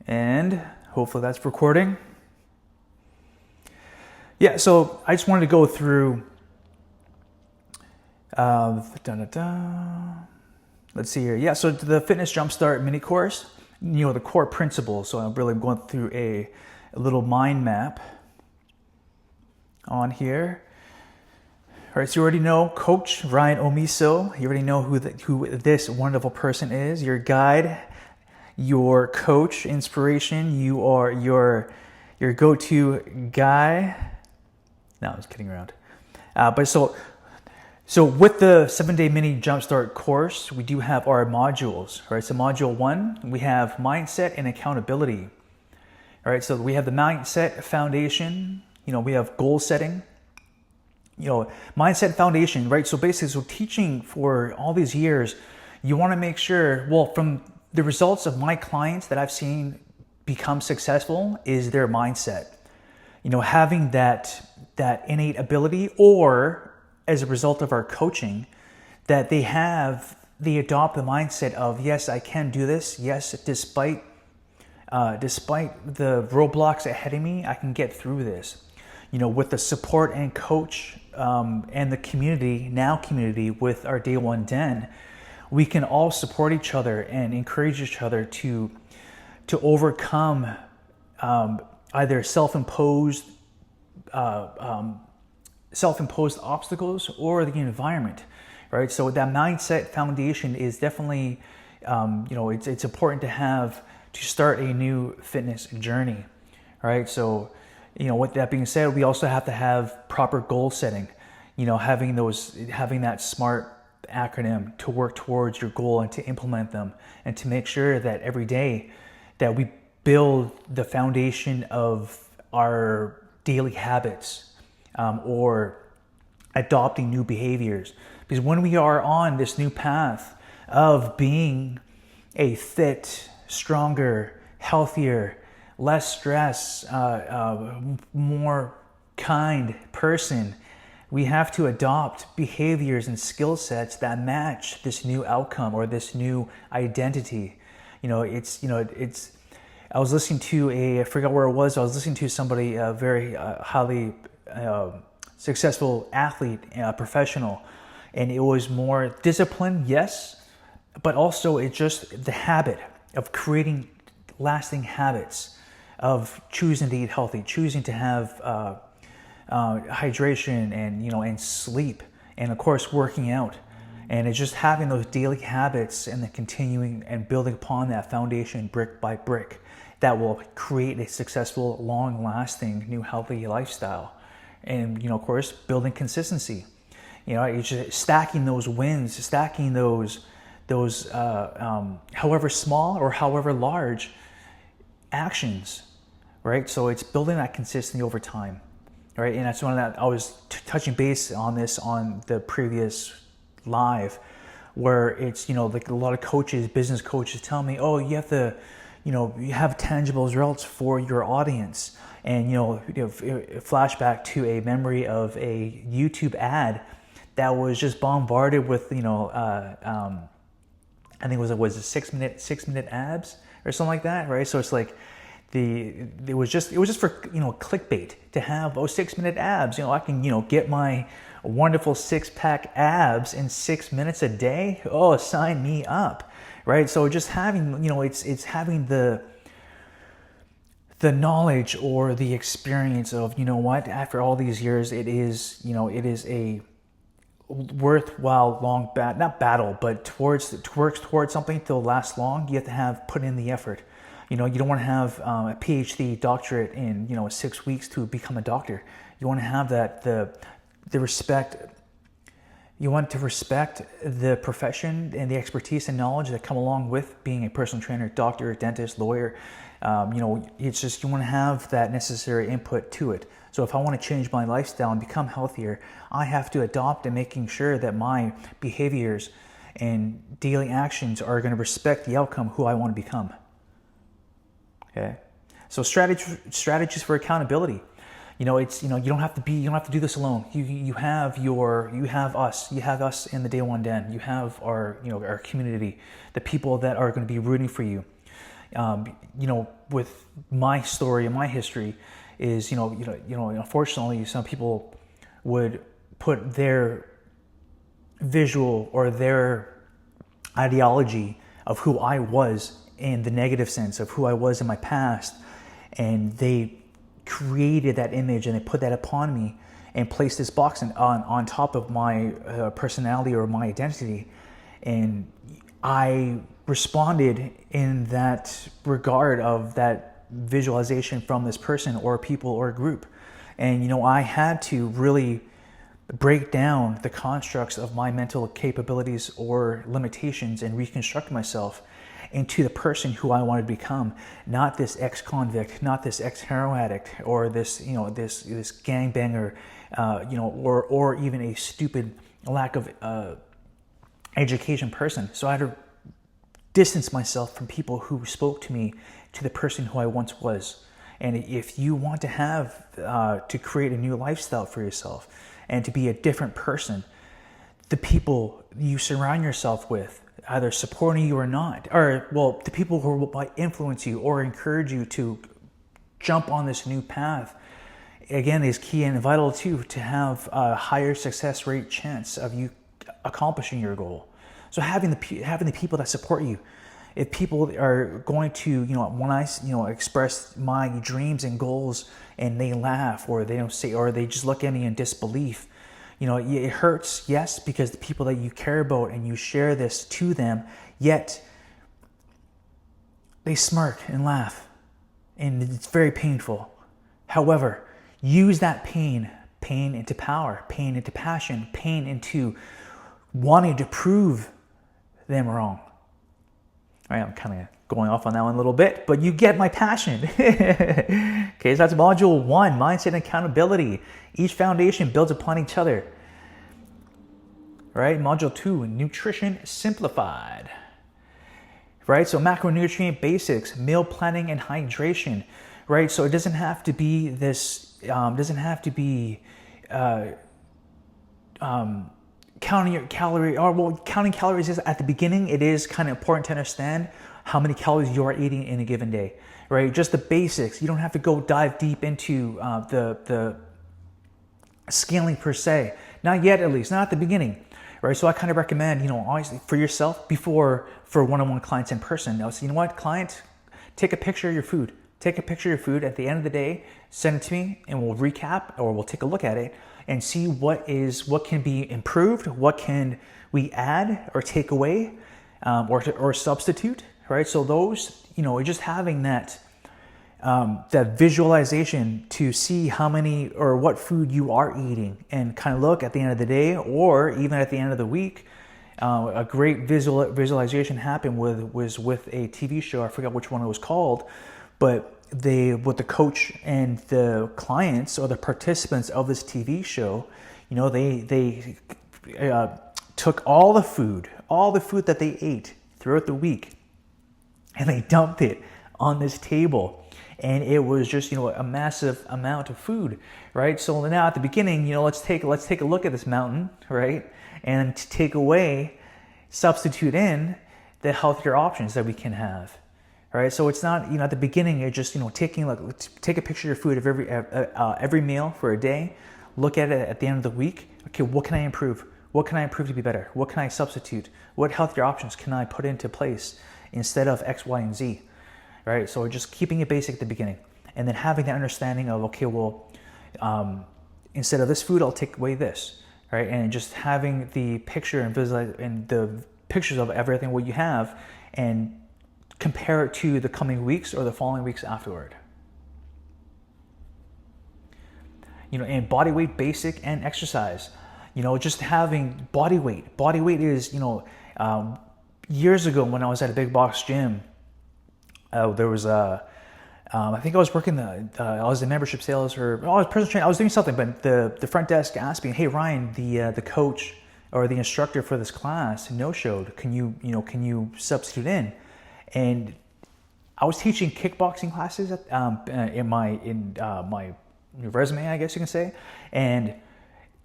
And hopefully that's recording. Yeah, so I just wanted to go through, let's see here. Yeah, so the Fitness Jumpstart mini course, the core principles. So I'm really going through a little mind map on here. All right, so you already know Coach Ryan Omeasoo. You already know who this wonderful person is. Your guide, your coach, inspiration. You are your go-to guy. No, I was kidding around. But so with the 7-day mini jumpstart course, we do have our modules. All right, so module 1, we have mindset and accountability. All right, so we have the mindset foundation. We have goal setting. Mindset foundation, right? So basically, so teaching for all these years, you want to make sure, well, from the results of my clients that I've seen become successful is their mindset. Having that innate ability, or as a result of our coaching, that they adopt the mindset of, yes, I can do this. Yes, despite the roadblocks ahead of me, I can get through this. With the support and coach and the community with our Day One Den, we can all support each other and encourage each other to overcome either self-imposed obstacles or the environment, right? So that mindset foundation is definitely, it's important to start a new fitness journey, right? So, with that being said, we also have to have proper goal setting, having that SMART acronym to work towards your goal and to implement them, and to make sure that every day that we build the foundation of our daily habits, or adopting new behaviors. Because when we are on this new path of being a fit, stronger, healthier, less stress, more kind person, we have to adopt behaviors and skill sets that match this new outcome or this new identity. I was listening to I forgot where it was. I was listening to somebody, a very highly successful athlete, professional, and it was more discipline, yes, but also it's just the habit of creating lasting habits, of choosing to eat healthy, choosing to have hydration and sleep, and of course working out. And it's just having those daily habits and then continuing and building upon that foundation brick by brick that will create a successful, long-lasting, new healthy lifestyle. And of course, building consistency. It's just stacking those wins, stacking those however small or however large actions, right? So it's building that consistency over time, right? And that's one of that I was touching base on this on the previous live, where it's like a lot of coaches, business coaches, tell me, oh, you have to, you have tangible results for your audience, and flashback to a memory of a YouTube ad that was just bombarded with I think it was a 6 minute abs or something like that, right? So it's like it was just for clickbait to have 6 minute abs. I can get my wonderful 6-pack abs in 6 minutes a day. Oh, sign me up, right? So just having it's having the knowledge or the experience of after all these years, it is a worthwhile long not battle, but works towards something to last long. You have to put in the effort. You don't want to have a PhD doctorate in 6 weeks to become a doctor. You want to have the respect. You want to respect the profession and the expertise and knowledge that come along with being a personal trainer, doctor, dentist, lawyer. It's just you want to have that necessary input to it. So if I want to change my lifestyle and become healthier, I have to adopt and making sure that my behaviors and daily actions are going to respect the outcome who I want to become. Okay, so strategies for accountability. You don't have to do this alone. You have us in the Day One Den. You have our community, the people that are going to be rooting for you. with my story and my history is, unfortunately, some people would put their visual or their ideology of who I was in the negative sense of who I was in my past, and they created that image and they put that upon me and placed this box on top of my personality or my identity. And I responded in that regard of that visualization from this person or people or group. And, I had to really break down the constructs of my mental capabilities or limitations and reconstruct myself into the person who I wanted to become, not this ex-convict, not this ex-heroin addict, or this this gangbanger, or even a stupid lack of education person. So I had to distance myself from people who spoke to me to the person who I once was. And if you want to have to create a new lifestyle for yourself and to be a different person, the people you surround yourself with, either supporting you or not, or the people who might influence you or encourage you to jump on this new path, again, is key and vital too, to have a higher success rate chance of you accomplishing your goal. So having the people that support you. If people are going to, when I, express my dreams and goals and they laugh or they don't say, or they just look at me in disbelief, it hurts, yes, because the people that you care about and you share this to them, yet they smirk and laugh, and it's very painful. However, use that pain into power, pain into passion, pain into wanting to prove them wrong. All right, I'm kind of going off on that one a little bit, but you get my passion. Okay, so that's module 1, mindset and accountability. Each foundation builds upon each other. Right, module 2, nutrition simplified. Right, so macronutrient basics, meal planning and hydration. Right, so it doesn't have to be this, counting your calorie, counting calories is at the beginning. It is kind of important to understand how many calories you are eating in a given day, right? Just the basics. You don't have to go dive deep into the scaling per se. Not yet, at least, not at the beginning, right? So I kind of recommend, always for yourself for one-on-one clients in person. I'll say, client, take a picture of your food. Take a picture of your food at the end of the day, send it to me, and we'll recap or we'll take a look at it and see what can be improved, what can we add or take away, or substitute, right? So those, just having that visualization to see how many or what food you are eating, and kind of look at the end of the day or even at the end of the week. A great visualization happened was with a TV show. I forgot which one it was called, but with the coach and the clients or the participants of this TV show, they took all the food that they ate throughout the week, and they dumped it on this table, and it was just a massive amount of food, right? So now at the beginning, let's take a look at this mountain, right, and to take away, substitute in the healthier options that we can have. All right, so it's not, at the beginning, you're just, take a picture of your food of every meal for a day, look at it at the end of the week. Okay, what can I improve? What can I improve to be better? What can I substitute? What healthier options can I put into place instead of X, Y, and Z? All right, so just keeping it basic at the beginning, and then having that understanding of, okay, instead of this food, I'll take away this, right? And just having the picture and the pictures of everything what you have, and compare it to the coming weeks or the following weeks afterward. And body weight, basic, and exercise. Just having body weight. Body weight is, years ago when I was at a big box gym, there was I think I was working I was in membership sales, or I was personal training. I was doing something, but the front desk asked me, "Hey Ryan, the coach or the instructor for this class no-showed. Can you substitute in?" And I was teaching kickboxing classes in my resume, I guess you can say. And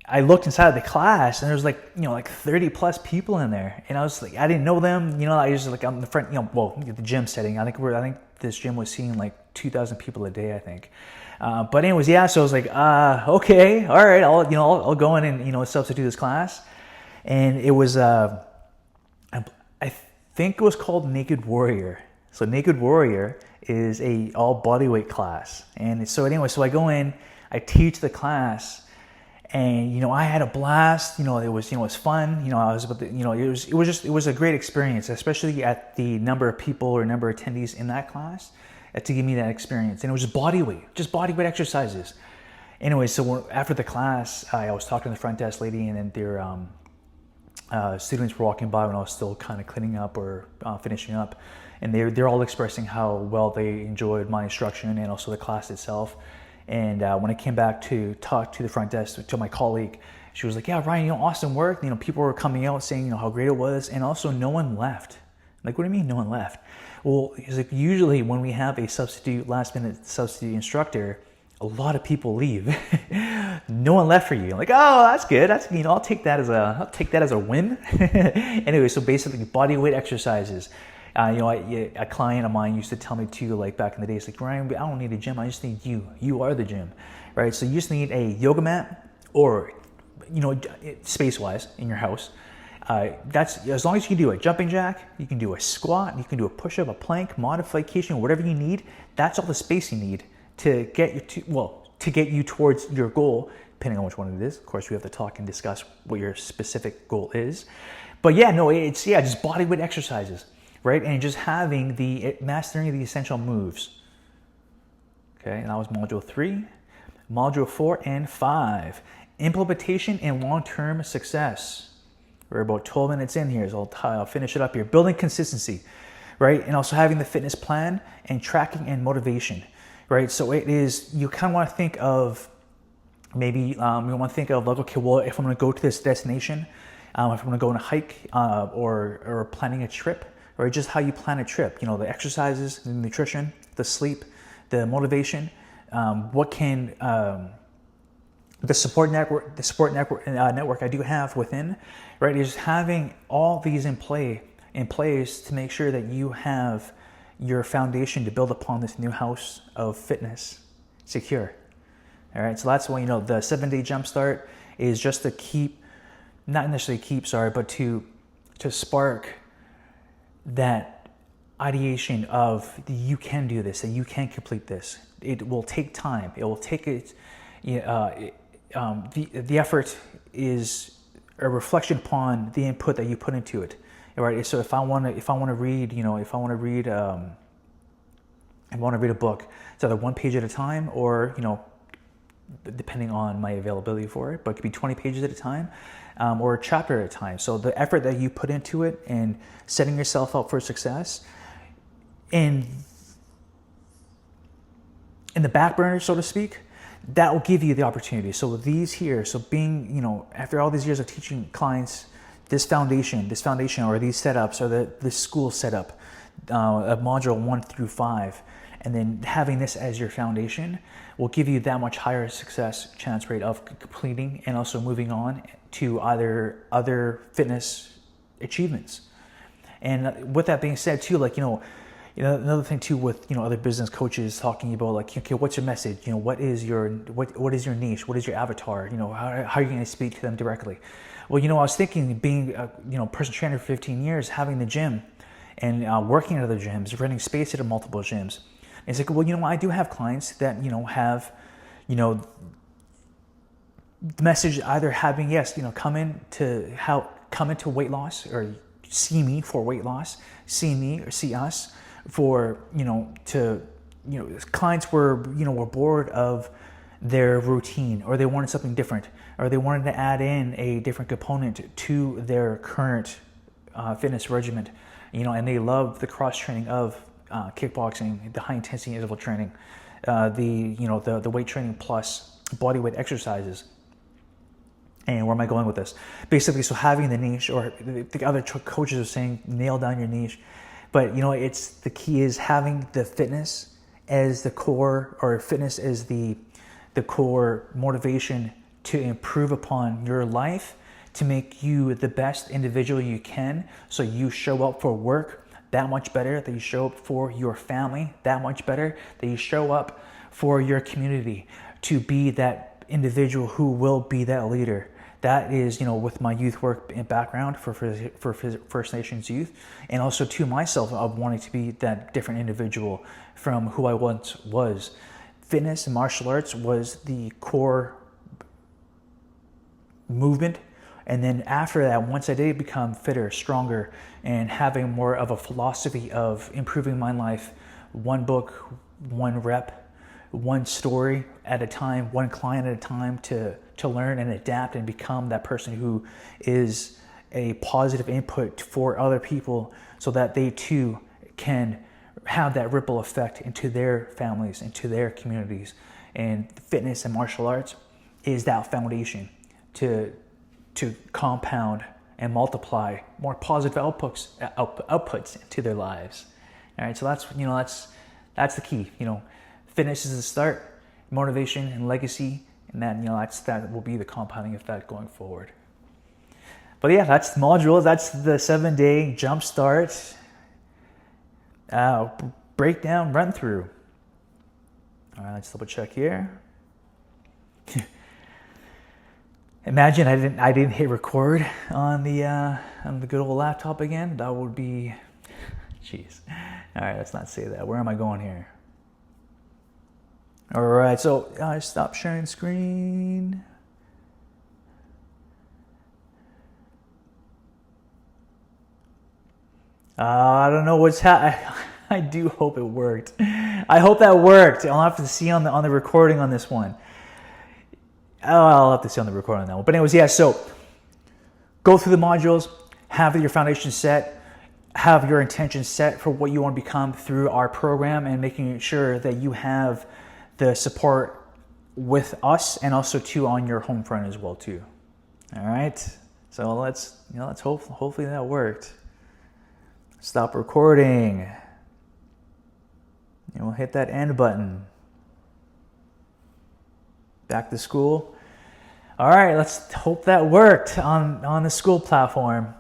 I looked inside of the class and there was like 30 plus people in there, and I was like, I didn't know them, I was like on the front, the gym setting. I think this gym was seeing like 2,000 people a day, I think. But anyways, yeah. So I was like, okay, all right, I'll go in and substitute this class, and it was I think it was called Naked Warrior. So Naked Warrior is a all bodyweight class, and so I go in, I teach the class. And I had a blast. It was fun. I was it was a great experience, especially at the number of people or number of attendees in that class, to give me that experience. And it was just bodyweight exercises. Anyway, so after the class, I was talking to the front desk lady, and then their students were walking by when I was still kind of cleaning up or finishing up, and they're all expressing how well they enjoyed my instruction and also the class itself. And when I came back to talk to the front desk, to my colleague, she was like, yeah, Ryan, awesome work. People were coming out saying, how great it was. And also no one left. Like, what do you mean no one left? Well, it's like usually when we have a last minute substitute instructor, a lot of people leave. No one left for you. I'm like, oh, that's good. I'll take that as a win. Anyway, so basically bodyweight exercises. A client of mine used to tell me too, like back in the days, like, Ryan, I don't need a gym. I just need you. You are the gym, right? So you just need a yoga mat, or, space-wise in your house. That's as long as you can do a jumping jack, you can do a squat, you can do a push-up, a plank, modification, whatever you need. That's all the space you need to get you towards your goal, depending on which one it is. Of course, we have to talk and discuss what your specific goal is. But it's just bodyweight exercises. Right, and just mastering the essential moves. Okay, and that was module 3. Module 4 and 5, implementation and long-term success. We're about 12 minutes in here, so I'll finish it up here. Building consistency, right, and also having the fitness plan and tracking and motivation, right. So it is, you kind of want to think of you want to think of like, okay, well, if I'm going to go to this destination, if I'm going to go on a hike or planning a trip. Or just how you plan a trip, the exercises, the nutrition, the sleep, the motivation, what can the support network I do have within, right, is having all these in place to make sure that you have your foundation to build upon this new house of fitness secure. All right, so that's why the 7-day jumpstart is just to not necessarily but to spark that ideation of you can do this, that you can complete this. It will take time. It will take it. The effort is a reflection upon the input that you put into it. Right. So if I want to read a book, it's either one page at a time or depending on my availability for it, but it could be 20 pages at a time. Or a chapter at a time. So the effort that you put into it and setting yourself up for success in the back burner, so to speak, that will give you the opportunity. So being, after all these years of teaching clients this foundation or these setups or the Skool setup of module 1 through 5, and then having this as your foundation will give you that much higher success chance rate of completing and also moving on to other fitness achievements. And with that being said too, another thing too with other business coaches talking about okay, what's your message? What is your niche? What is your avatar? How are you going to speak to them directly? Well, I was thinking, being a personal trainer for 15 years, having the gym and working at other gyms, renting space at multiple gyms. It's like, well, I do have clients that have the message either having come into weight loss, or see me for weight loss, see me or see us for clients were bored of their routine, or they wanted something different, or they wanted to add in a different component to their current fitness regimen, and they love the cross training of kickboxing, the high intensity interval training, the weight training plus bodyweight exercises. And where am I going with this? Basically, so having the niche, or the other coaches are saying, nail down your niche. But it's the key is having the fitness as the core, or fitness as the core motivation to improve upon your life, to make you the best individual you can, so you show up for work that much better, that you show up for your family that much better, that you show up for your community, to be that individual who will be that leader. That is, with my youth work and background for First Nations youth, and also to myself of wanting to be that different individual from who I once was. Fitness and martial arts was the core movement. And then after that, once I did become fitter, stronger, and having more of a philosophy of improving my life, one book, one rep, one story at a time, one client at a time, to learn and adapt and become that person who is a positive input for other people, so that they too can have that ripple effect into their families, into their communities. And fitness and martial arts is that foundation to compound and multiply more positive outputs into their lives. All right, so that's the key. Fitness is the start, motivation and legacy, and then that will be the compounding effect going forward. But yeah, that's the modules. That's the 7-day jumpstart breakdown run through. All right, let's double check here. Imagine I didn't hit record on the good old laptop again. That would be, jeez. All right, let's not say that. Where am I going here? All right, so stop sharing screen. I don't know what's happening. I do hope it worked. I hope that worked. I'll have to see on the recording on this one. I'll have to see on the recording on that one. But anyways, yeah, so go through the modules, have your foundation set, have your intention set for what you want to become through our program, and making sure that you have the support with us and also too on your home front as well too. All right. So let's hopefully that worked. Stop recording. And we'll hit that end button. Back to Skool. All right, let's hope that worked on the Skool platform.